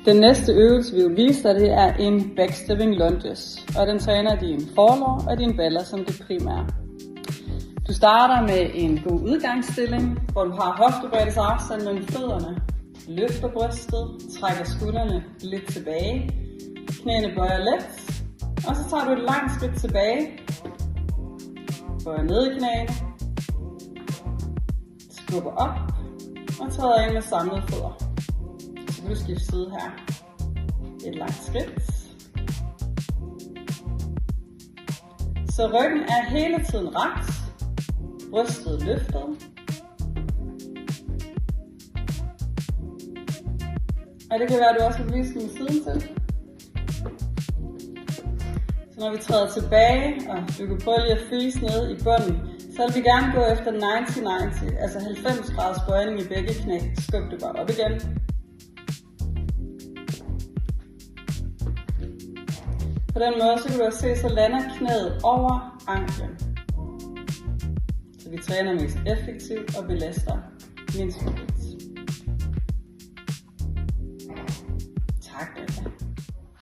Den næste øvelse, vi vil vise dig, det er en backstepping lunges, og den træner dine forlår og dine baller som det primære. Du starter med en god udgangsstilling, hvor du har hoftebreddes afstand mellem fødderne, løfter brystet, trækker skuldrene lidt tilbage, knæene bøjer let, og så tager du et langt skridt tilbage, bøjer ned i knæene, skubber op og træder ind med samlede fødder. Så kan du skifte side her. Et langt skridt. Så ryggen er hele tiden rakt, brystet løftet. Og det kan være, at du også kan vise den med siden til. Så når vi træder tilbage, og du kan prøve lige at freeze ned i bunden, så vil vi gerne gå efter 90-90, altså 90 graders bøjning i begge knæ. Skub det bare op igen. På den måde, så kan du også se, så lander knæet over anklen. Så vi træner mest effektivt og belaster mindst muligt.